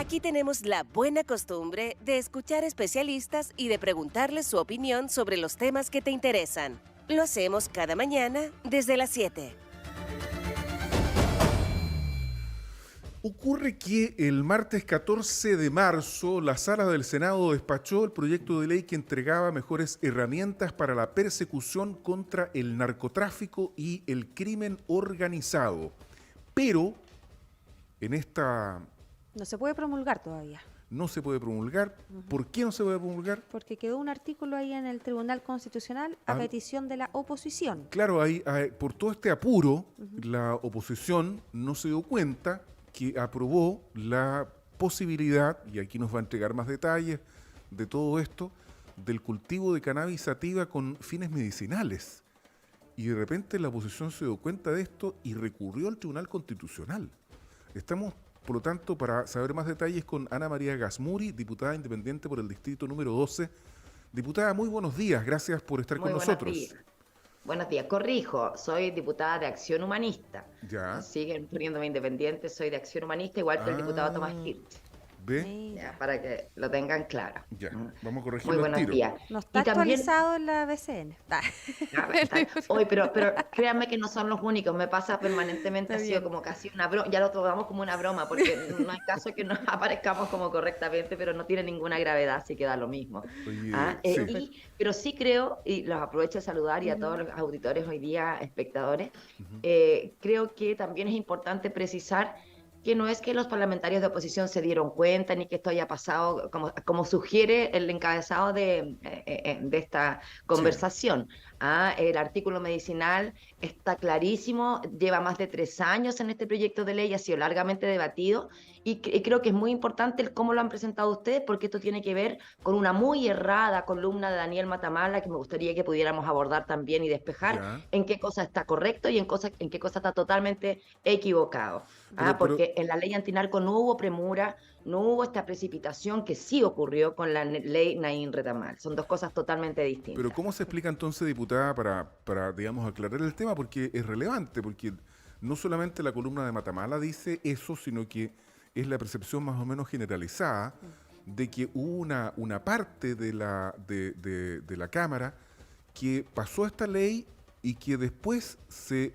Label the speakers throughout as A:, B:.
A: Aquí tenemos la buena costumbre de escuchar especialistas y de preguntarles su opinión sobre los temas que te interesan. Lo hacemos cada mañana desde las 7.
B: Ocurre que el martes 14 de marzo la Sala del Senado despachó el proyecto de ley que entregaba mejores herramientas para la persecución contra el narcotráfico y el crimen organizado. Pero en esta...
C: No se puede promulgar todavía.
B: No se puede promulgar. ¿Por qué no se puede promulgar?
C: Porque quedó un artículo ahí en el Tribunal Constitucional a petición de la oposición.
B: Claro, por todo este apuro, la oposición no se dio cuenta que aprobó la posibilidad, y aquí nos va a entregar más detalles de todo esto, del cultivo de cannabis sativa con fines medicinales. Y de repente la oposición se dio cuenta de esto y recurrió al Tribunal Constitucional. Estamos, por lo tanto, para saber más detalles con Ana María Gasmuri, diputada independiente por el distrito número 12. Diputada, muy buenos días, gracias por estar con nosotros.
D: Buenos días, corrijo, soy diputada de Acción Humanista.
B: Ya.
D: Siguen poniéndome independiente, soy de Acción Humanista, igual que el diputado Tomás Hirsch.
B: ¿Ve?
D: Ya, para que lo tengan claro.
B: Ya, vamos a corregirlo.
D: Muy buenos días.
C: No está actualizado en la BCN.
D: Hoy, pero créanme que no son los únicos, me pasa permanentemente, ha sido como casi una broma, ya lo tomamos como una broma, porque no hay caso que nos aparezcamos como correctamente, pero no tiene ninguna gravedad, así que da lo mismo.
B: Oye, sí.
D: Pero sí creo, y los aprovecho de saludar y a todos los auditores hoy día, espectadores, creo que también es importante precisar que no es que los parlamentarios de oposición se dieron cuenta ni que esto haya pasado como sugiere el encabezado de esta conversación. Sí. El artículo medicinal está clarísimo, lleva más de 3 años en este proyecto de ley, ha sido largamente debatido y creo que es muy importante el cómo lo han presentado ustedes, porque esto tiene que ver con una muy errada columna de Daniel Matamala que me gustaría que pudiéramos abordar también y despejar en qué cosa está correcto y en qué cosa está totalmente equivocado. Porque en la ley antinarco no hubo premura, no hubo esta precipitación que sí ocurrió con la ley Naín Retamal. Son dos cosas totalmente distintas.
B: Pero ¿cómo se explica entonces, diputada, para digamos, aclarar el tema? Porque es relevante, porque no solamente la columna de Matamala dice eso, sino que es la percepción más o menos generalizada de que hubo una parte de la Cámara que pasó esta ley y que después se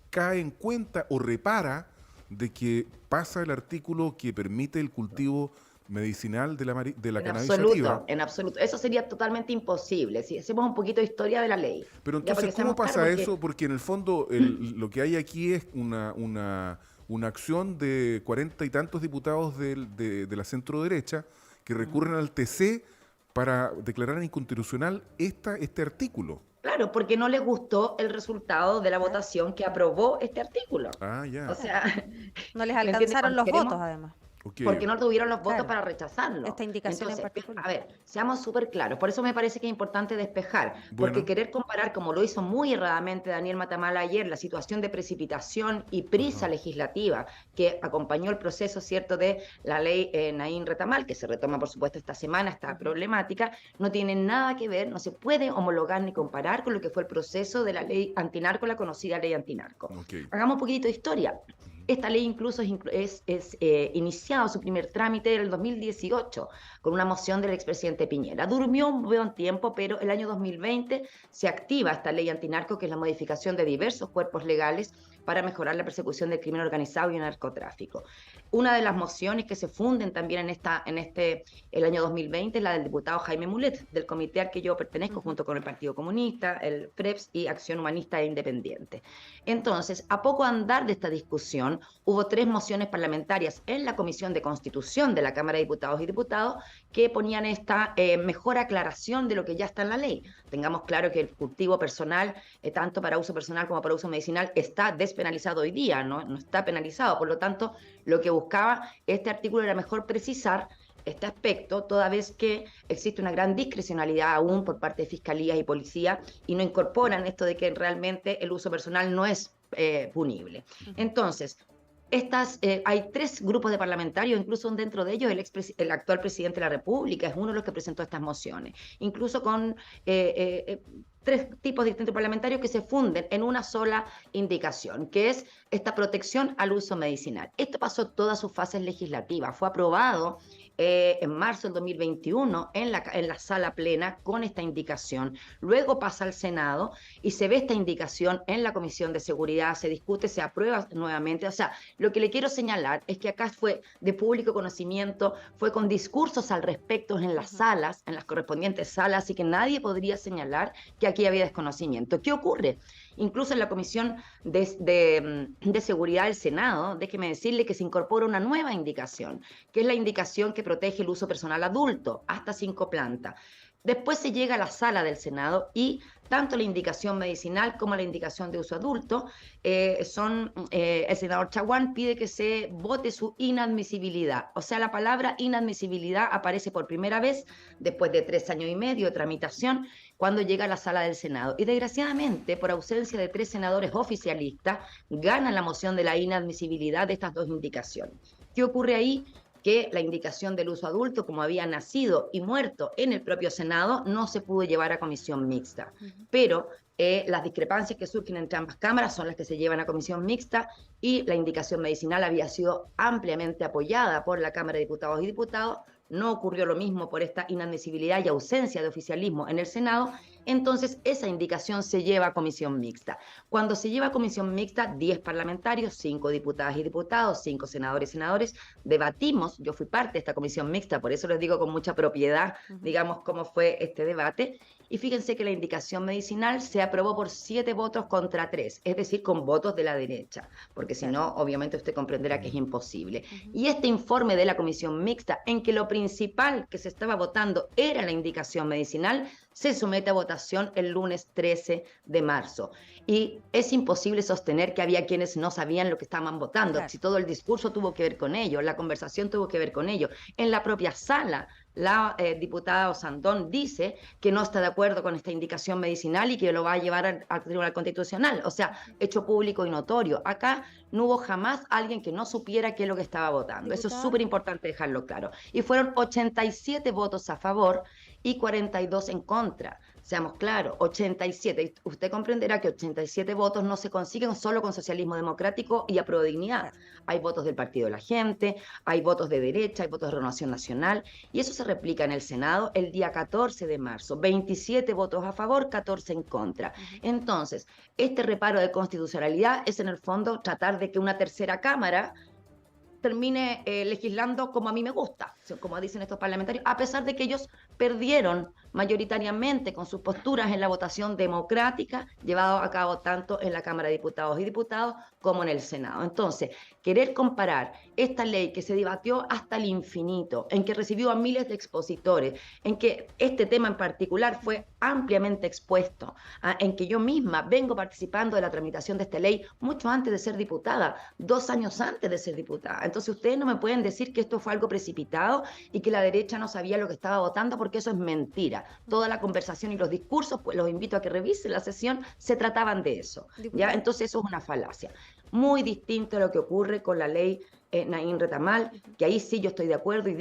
B: cae en cuenta o repara de que pasa el artículo que permite el cultivo medicinal de la cannabis sativa.
D: En absoluto. Eso sería totalmente imposible si hacemos un poquito de historia de la ley.
B: Pero entonces, ¿cómo pasa eso? Porque en el fondo lo que hay aquí es una acción de 40 y tantos diputados de la centro derecha que recurren al TC para declarar inconstitucional este artículo.
D: Claro, porque no les gustó el resultado de la votación que aprobó este artículo.
B: Ya.
D: O sea,
C: no les alcanzaron los votos, además.
B: Okay.
D: Porque no tuvieron los votos para rechazarlo.
C: Esta indicación en particular.
D: A ver, seamos súper claros. Por eso me parece que es importante despejar. Porque querer comparar, como lo hizo muy erradamente Daniel Matamala ayer, la situación de precipitación y prisa legislativa que acompañó el proceso, ¿cierto?, de la ley Naín Retamal, que se retoma, por supuesto, esta semana, esta problemática, no tiene nada que ver, no se puede homologar ni comparar con lo que fue el proceso de la ley antinarco, la conocida ley antinarco. Hagamos un poquito de historia. Esta ley incluso es iniciado su primer trámite en el 2018 con una moción del expresidente Piñera. Durmió un buen tiempo, pero el año 2020 se activa esta ley antinarco, que es la modificación de diversos cuerpos legales para mejorar la persecución del crimen organizado y el narcotráfico. Una de las mociones que se funden también el año 2020 es la del diputado Jaime Mulet, del comité al que yo pertenezco junto con el Partido Comunista, el PREPS y Acción Humanista e Independiente. Entonces, a poco andar de esta discusión, hubo 3 mociones parlamentarias en la Comisión de Constitución de la Cámara de Diputados y Diputados que ponían esta mejor aclaración de lo que ya está en la ley. Tengamos claro que el cultivo personal, tanto para uso personal como para uso medicinal, está despenalizado hoy día, no está penalizado. Por lo tanto, lo que buscaba este artículo era mejor precisar este aspecto, toda vez que existe una gran discrecionalidad aún por parte de fiscalías y policía y no incorporan esto de que realmente el uso personal no es punible. Entonces, hay 3 grupos de parlamentarios, incluso dentro de ellos el actual presidente de la República es uno de los que presentó estas mociones, incluso con 3 tipos distintos parlamentarios que se funden en una sola indicación, que es esta protección al uso medicinal. Esto pasó todas sus fases legislativas, fue aprobado en marzo del 2021 en la sala plena con esta indicación. Luego pasa al Senado y se ve esta indicación en la Comisión de Seguridad, se discute, se aprueba nuevamente. O sea, lo que le quiero señalar es que acá fue de público conocimiento, fue con discursos al respecto en las salas, en las correspondientes salas, así que nadie podría señalar que aquí había desconocimiento. ¿Qué ocurre? Incluso en la Comisión de Seguridad del Senado, déjeme decirle que se incorpora una nueva indicación, que es la indicación que protege el uso personal adulto, hasta 5 plantas. Después se llega a la sala del Senado y tanto la indicación medicinal como la indicación de uso adulto, el senador Chaguán pide que se vote su inadmisibilidad. O sea, la palabra inadmisibilidad aparece por primera vez después de 3 años y medio de tramitación cuando llega a la sala del Senado. Y desgraciadamente, por ausencia de 3 senadores oficialistas, gana la moción de la inadmisibilidad de estas 2 indicaciones. ¿Qué ocurre ahí? Que la indicación del uso adulto, como había nacido y muerto en el propio Senado, no se pudo llevar a comisión mixta. Pero las discrepancias que surgen entre ambas cámaras son las que se llevan a comisión mixta y la indicación medicinal había sido ampliamente apoyada por la Cámara de Diputados y Diputados. No ocurrió lo mismo por esta inadmisibilidad y ausencia de oficialismo en el Senado, entonces esa indicación se lleva a comisión mixta. Cuando se lleva a comisión mixta, 10 parlamentarios, 5 diputadas y diputados, 5 senadores y senadores, debatimos, yo fui parte de esta comisión mixta, por eso les digo con mucha propiedad, digamos, cómo fue este debate, y fíjense que la indicación medicinal se aprobó por 7 votos contra 3, es decir, con votos de la derecha, porque si no, obviamente usted comprenderá que es imposible. Y este informe de la comisión mixta, en que lo principal que se estaba votando era la indicación medicinal, se somete a votación el lunes 13 de marzo. Y es imposible sostener que había quienes no sabían lo que estaban votando, claro. Si todo el discurso tuvo que ver con ello, la conversación tuvo que ver con ello. En la propia sala, la diputada Osandón dice que no está de acuerdo con esta indicación medicinal y que lo va a llevar al Tribunal Constitucional. O sea, hecho público y notorio. Acá no hubo jamás alguien que no supiera qué es lo que estaba votando. Diputada. Eso es súper importante dejarlo claro. Y fueron 87 votos a favor y 42 en contra. Seamos claros, 87. Usted comprenderá que 87 votos no se consiguen solo con socialismo democrático y aprobodignidad. Hay votos del Partido de la Gente, hay votos de derecha, hay votos de Renovación Nacional, y eso se replica en el Senado el día 14 de marzo. 27 votos a favor, 14 en contra. Entonces, este reparo de constitucionalidad es en el fondo tratar de que una tercera cámara termine legislando como a mí me gusta, como dicen estos parlamentarios, a pesar de que ellos perdieron mayoritariamente con sus posturas en la votación democrática llevada a cabo tanto en la Cámara de Diputados y Diputados como en el Senado. Entonces, querer comparar esta ley que se debatió hasta el infinito, en que recibió a miles de expositores, en que este tema en particular fue ampliamente expuesto, en que yo misma vengo participando de la tramitación de esta ley mucho antes de ser diputada, 2 años antes de ser diputada. Entonces ustedes no me pueden decir que esto fue algo precipitado y que la derecha no sabía lo que estaba votando, porque eso es mentira. Toda la conversación y los discursos, pues los invito a que revisen la sesión, se trataban de eso, ¿ya? Entonces eso es una falacia. Muy distinto a lo que ocurre con la ley Naín Retamal, que ahí sí yo estoy de acuerdo y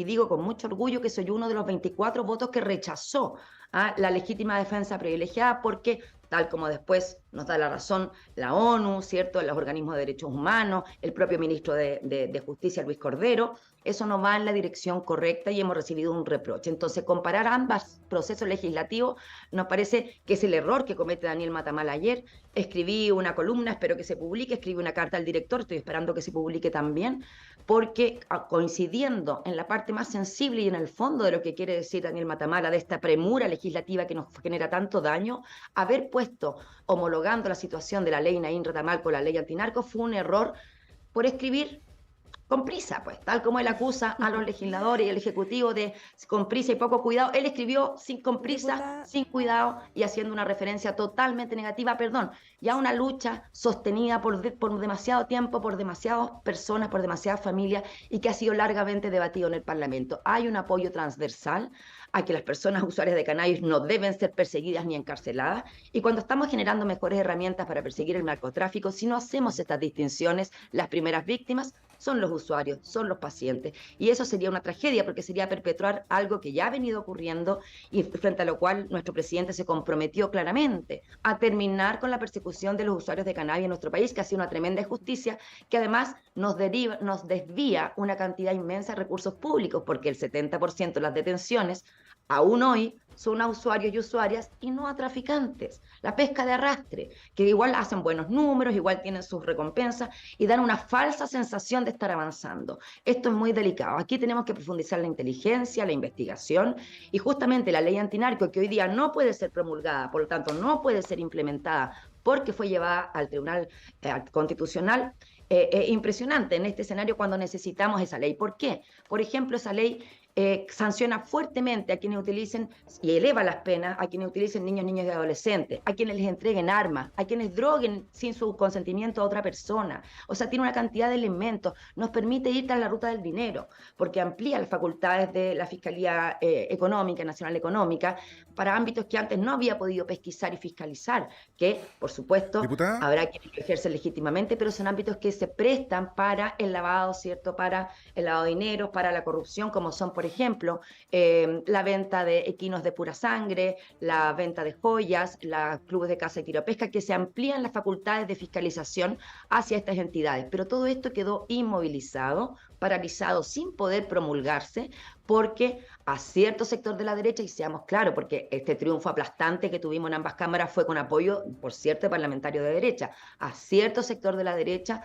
D: digo con mucho orgullo que soy uno de los 24 votos que rechazó la legítima defensa privilegiada, porque tal como después nos da la razón la ONU, ¿cierto?, los organismos de derechos humanos, el propio ministro de Justicia, Luis Cordero, eso no va en la dirección correcta y hemos recibido un reproche. Entonces, comparar ambos procesos legislativos nos parece que es el error que comete Daniel Matamal ayer. Escribí una columna, espero que se publique, escribí una carta al director, estoy esperando que se publique también, porque coincidiendo en la parte más sensible y en el fondo de lo que quiere decir Daniel Matamala, de esta premura legislativa que nos genera tanto daño, haber puesto, homologando la situación de la ley Naín Retamal con la ley antinarco, fue un error por escribir con prisa, pues, tal como él acusa a los legisladores y al Ejecutivo de con prisa y poco cuidado, él escribió con prisa,
C: Diputada,
D: sin cuidado y haciendo una referencia totalmente negativa, perdón, ya una lucha sostenida por demasiado tiempo, por demasiadas personas, por demasiadas familias y que ha sido largamente debatido en el Parlamento. Hay un apoyo transversal a que las personas usuarias de cannabis no deben ser perseguidas ni encarceladas, y cuando estamos generando mejores herramientas para perseguir el narcotráfico, si no hacemos estas distinciones, las primeras víctimas son los usuarios, son los pacientes, y eso sería una tragedia porque sería perpetuar algo que ya ha venido ocurriendo y frente a lo cual nuestro presidente se comprometió claramente a terminar con la persecución de los usuarios de cannabis en nuestro país, que ha sido una tremenda injusticia que además nos desvía una cantidad inmensa de recursos públicos, porque el 70% de las detenciones aún hoy son a usuarios y usuarias y no a traficantes. La pesca de arrastre, que igual hacen buenos números, igual tienen sus recompensas y dan una falsa sensación de estar avanzando. Esto es muy delicado. Aquí tenemos que profundizar la inteligencia, la investigación, y justamente la ley antinarco, que hoy día no puede ser promulgada, por lo tanto no puede ser implementada porque fue llevada al Tribunal Constitucional. Impresionante en este escenario cuando necesitamos esa ley. ¿Por qué? Por ejemplo, esa ley sanciona fuertemente a quienes utilicen y eleva las penas a quienes utilicen niños, niñas y adolescentes, a quienes les entreguen armas, a quienes droguen sin su consentimiento a otra persona. O sea, tiene una cantidad de elementos, nos permite ir tras la ruta del dinero, porque amplía las facultades de la Fiscalía Económica, Nacional Económica, para ámbitos que antes no había podido pesquisar y fiscalizar, que, por supuesto,
B: Diputada,
D: habrá quienes lo ejercen legítimamente, pero son ámbitos que se prestan para el lavado, ¿cierto?, para el lavado de dinero, para la corrupción, como son, por ejemplo, la venta de equinos de pura sangre, la venta de joyas, los clubes de caza y tiro pesca, que se amplían las facultades de fiscalización hacia estas entidades. Pero todo esto quedó inmovilizado, paralizado, sin poder promulgarse, porque a cierto sector de la derecha, y seamos claros, porque este triunfo aplastante que tuvimos en ambas cámaras fue con apoyo, por cierto, de parlamentarios de derecha, a cierto sector de la derecha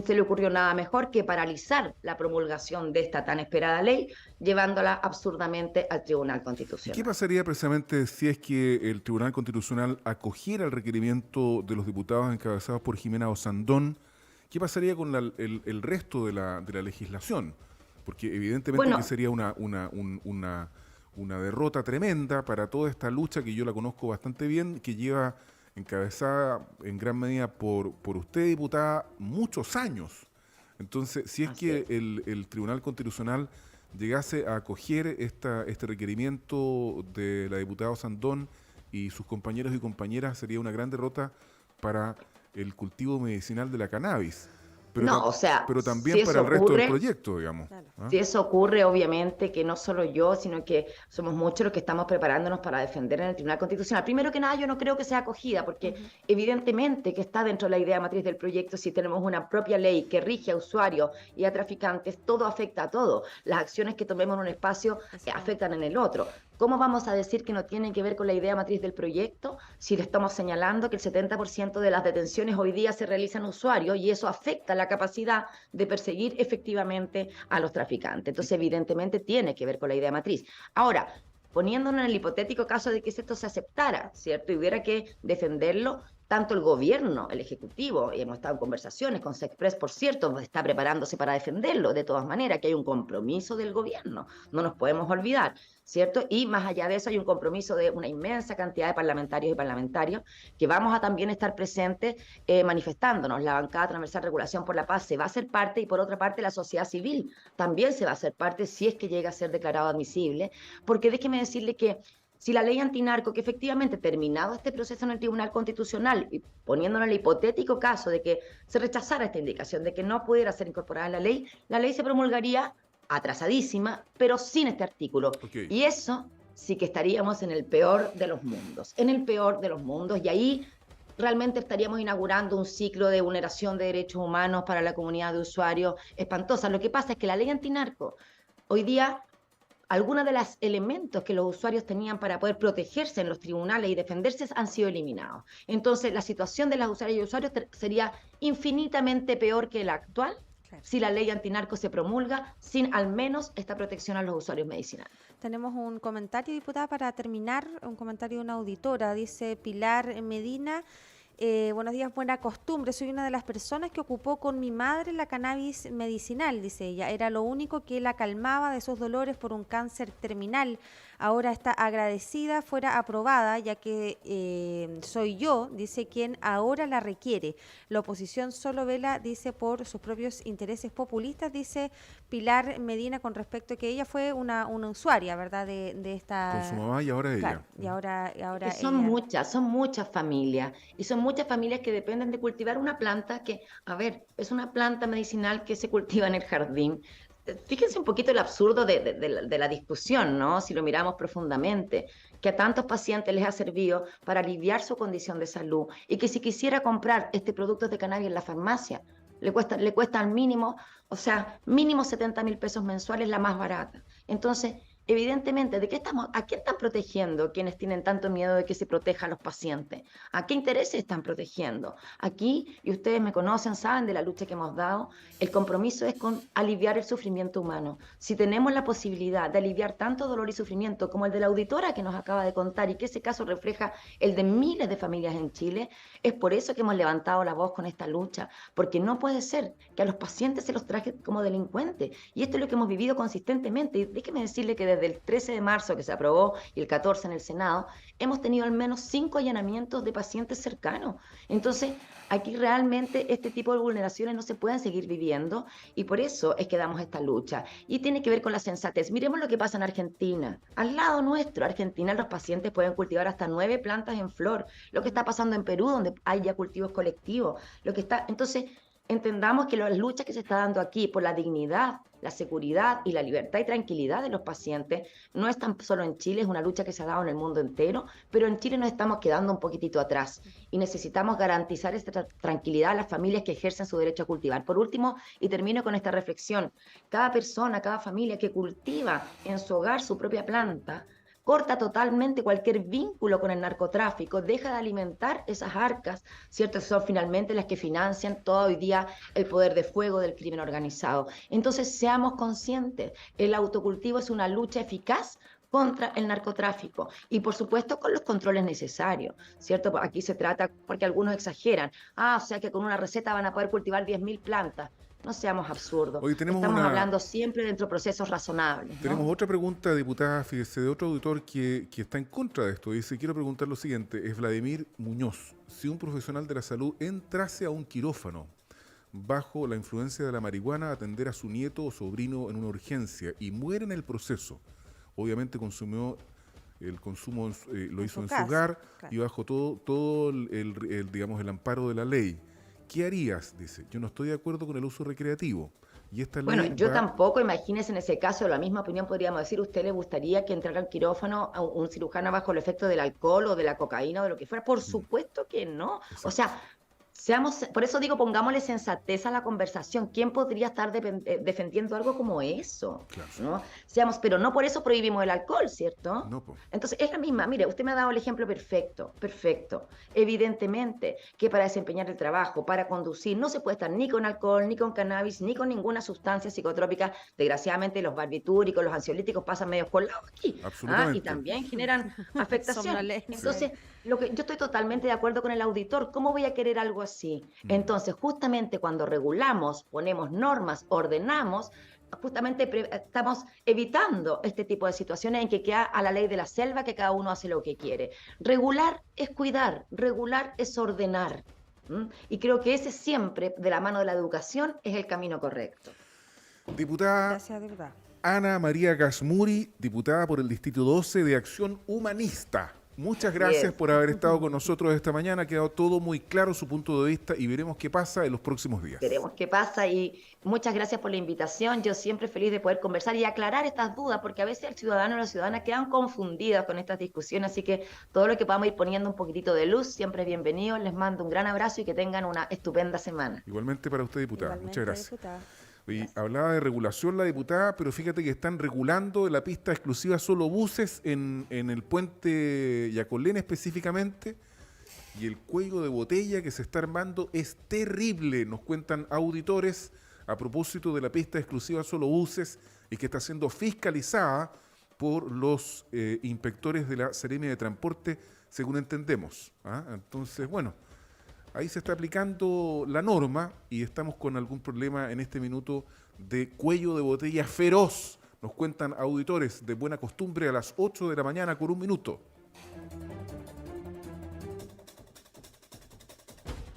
D: se le ocurrió nada mejor que paralizar la promulgación de esta tan esperada ley, llevándola absurdamente al Tribunal Constitucional.
B: ¿qué pasaría precisamente si es que el Tribunal Constitucional acogiera el requerimiento de los diputados encabezados por Jimena Osandón? ¿Qué pasaría con el resto de la legislación? Porque evidentemente que sería una derrota tremenda para toda esta lucha que yo la conozco bastante bien, que lleva encabezada en gran medida por usted, diputada, muchos años. Entonces, si es que el Tribunal Constitucional llegase a acoger este requerimiento de la diputada Osandón y sus compañeros y compañeras, sería una gran derrota para el cultivo medicinal de la cannabis. Pero también
D: si
B: para el resto del proyecto, digamos.
C: Claro.
B: ¿Ah?
D: Si eso ocurre, obviamente que no solo yo, sino que somos muchos los que estamos preparándonos para defender en el Tribunal Constitucional. Primero que nada, yo no creo que sea acogida, porque evidentemente que está dentro de la idea matriz del proyecto. Si tenemos una propia ley que rige a usuarios y a traficantes, todo afecta a todo. Las acciones que tomemos en un espacio afectan en el otro. ¿Cómo vamos a decir que no tiene que ver con la idea matriz del proyecto si le estamos señalando que el 70% de las detenciones hoy día se realizan usuarios y eso afecta la capacidad de perseguir efectivamente a los traficantes? Entonces, evidentemente, tiene que ver con la idea matriz. Ahora, poniéndonos en el hipotético caso de que esto se aceptara, ¿cierto? Y hubiera que defenderlo, tanto el gobierno, el Ejecutivo, y hemos estado en conversaciones con Sexpress, por cierto, está preparándose para defenderlo, de todas maneras, que hay un compromiso del gobierno, no nos podemos olvidar, ¿cierto? Y más allá de eso hay un compromiso de una inmensa cantidad de parlamentarios y parlamentarias que vamos a también estar presentes manifestándonos. La bancada transversal de Regulación por la Paz se va a hacer parte, y por otra parte la sociedad civil también se va a hacer parte si es que llega a ser declarado admisible, porque déjeme decirle que si la ley antinarco, que efectivamente terminado este proceso en el Tribunal Constitucional, y poniéndonos en el hipotético caso de que se rechazara esta indicación, de que no pudiera ser incorporada en la ley se promulgaría atrasadísima, pero sin este artículo.
B: Okay.
D: Y eso sí que estaríamos en el peor de los mundos, y ahí realmente estaríamos inaugurando un ciclo de vulneración de derechos humanos para la comunidad de usuarios espantosa. Lo que pasa es que la ley antinarco, hoy día, algunos de los elementos que los usuarios tenían para poder protegerse en los tribunales y defenderse han sido eliminados. Entonces, la situación de las usuarias y usuarios sería infinitamente peor que la actual si la ley antinarco se promulga sin al menos esta protección a los usuarios medicinales.
C: Tenemos un comentario, diputada, para terminar, un comentario de una auditora. Dice Pilar Medina: Buenos días, buena costumbre. Soy una de las personas que ocupó con mi madre la cannabis medicinal, dice ella. Era lo único que la calmaba de esos dolores por un cáncer terminal. Ahora está agradecida fuera aprobada, ya que soy yo, dice, quien ahora la requiere. La oposición solo vela, dice, por sus propios intereses populistas, dice Pilar Medina, con respecto a que ella fue una usuaria, ¿verdad?, de esta...
B: Con su mamá y ahora
C: Claro,
B: ella.
C: y ahora
D: Y son
C: ella...
D: muchas familias, y son muchas familias que dependen de cultivar una planta que, a ver, es una planta medicinal que se cultiva en el jardín. Fíjense un poquito el absurdo de la discusión, ¿no? Si lo miramos profundamente, que a tantos pacientes les ha servido para aliviar su condición de salud y que si quisiera comprar este producto de cannabis en la farmacia, le cuesta al mínimo, o sea, mínimo 70.000 pesos mensuales, la más barata. Entonces, evidentemente, ¿a qué están protegiendo quienes tienen tanto miedo de que se proteja a los pacientes? ¿A qué intereses están protegiendo? Aquí, y ustedes me conocen, saben de la lucha que hemos dado, el compromiso es con aliviar el sufrimiento humano. Si tenemos la posibilidad de aliviar tanto dolor y sufrimiento como el de la auditora que nos acaba de contar, y que ese caso refleja el de miles de familias en Chile, es por eso que hemos levantado la voz con esta lucha, porque no puede ser que a los pacientes se los traje como delincuentes. Y esto es lo que hemos vivido consistentemente. Y déjeme decirle que desde el 13 de marzo que se aprobó y el 14 en el Senado, hemos tenido al menos 5 allanamientos de pacientes cercanos. Entonces, aquí realmente este tipo de vulneraciones no se pueden seguir viviendo, y por eso es que damos esta lucha. Y tiene que ver con la sensatez. Miremos lo que pasa en Argentina. Al lado nuestro, Argentina, los pacientes pueden cultivar hasta 9 plantas en flor. Lo que está pasando en Perú, donde hay ya cultivos colectivos. Entonces, entendamos que las luchas que se está dando aquí por la dignidad, la seguridad y la libertad y tranquilidad de los pacientes no es tan solo en Chile, es una lucha que se ha dado en el mundo entero, pero en Chile nos estamos quedando un poquitito atrás y necesitamos garantizar esta tranquilidad a las familias que ejercen su derecho a cultivar. Por último, y termino con esta reflexión, cada persona, cada familia que cultiva en su hogar su propia planta, corta totalmente cualquier vínculo con el narcotráfico, deja de alimentar esas arcas, ¿cierto? Son finalmente las que financian todo hoy día el poder de fuego del crimen organizado. Entonces, seamos conscientes, el autocultivo es una lucha eficaz contra el narcotráfico y por supuesto con los controles necesarios, ¿cierto? Aquí se trata, porque algunos exageran, o sea que con una receta van a poder cultivar 10.000 plantas. No seamos absurdos.
B: Hoy
D: Estamos hablando siempre dentro de procesos razonables, ¿no?
B: Tenemos otra pregunta, diputada, fíjese, de otro auditor que está en contra de esto. Dice, quiero preguntar lo siguiente, es Vladimir Muñoz. Si un profesional de la salud entrase a un quirófano bajo la influencia de la marihuana a atender a su nieto o sobrino en una urgencia y muere en el proceso, obviamente consumió el consumo, lo hizo en su hogar, claro, y bajo todo digamos, el amparo de la ley. ¿Qué harías? Dice, yo no estoy de acuerdo con el uso recreativo. Y esta ley
D: bueno, yo tampoco, imagínese en ese caso, la misma opinión podríamos decir, ¿usted le gustaría que entrara al quirófano a un cirujano bajo el efecto del alcohol o de la cocaína o de lo que fuera? Por supuesto que no. Exacto. O sea, por eso digo, pongámosle sensatez a la conversación. ¿Quién podría estar defendiendo algo como eso? Claro. ¿No? Pero no por eso prohibimos el alcohol, ¿cierto?
B: No,
D: Entonces, es la misma. Mire, usted me ha dado el ejemplo perfecto. Evidentemente que para desempeñar el trabajo, para conducir, no se puede estar ni con alcohol, ni con cannabis, ni con ninguna sustancia psicotrópica. Desgraciadamente, los barbitúricos, los ansiolíticos pasan medio colados aquí. Y también generan afectación. Entonces, yo estoy totalmente de acuerdo con el auditor. ¿Cómo voy a querer algo así? Entonces, justamente cuando regulamos, ponemos normas, ordenamos, justamente estamos evitando este tipo de situaciones en que queda a la ley de la selva, que cada uno hace lo que quiere. Regular es cuidar, regular es ordenar. Y creo que ese siempre, de la mano de la educación, es el camino correcto.
B: Diputada
C: Gracias,
B: Ana María Gasmuri, diputada por el Distrito 12 de Acción Humanista. Muchas gracias por haber estado con nosotros esta mañana. Ha quedado todo muy claro su punto de vista y veremos qué pasa en los próximos días.
D: Veremos qué pasa y muchas gracias por la invitación. Yo siempre feliz de poder conversar y aclarar estas dudas, porque a veces el ciudadano o la ciudadana quedan confundidas con estas discusiones, así que todo lo que podamos ir poniendo un poquitito de luz siempre es bienvenido. Les mando un gran abrazo y que tengan una estupenda semana.
B: Igualmente para usted, diputada.
C: Igualmente,
B: muchas gracias.
C: Diputada.
B: Y hablaba de regulación la diputada, pero fíjate que están regulando la pista exclusiva solo buses en el puente Yacolén específicamente, y el cuello de botella que se está armando es terrible, nos cuentan auditores a propósito de la pista exclusiva solo buses y que está siendo fiscalizada por los inspectores de la Seremia de Transporte, según entendemos. Entonces, bueno, ahí se está aplicando la norma y estamos con algún problema en este minuto de cuello de botella feroz. Nos cuentan auditores de Buena Costumbre a las 8 de la mañana con 1 minuto.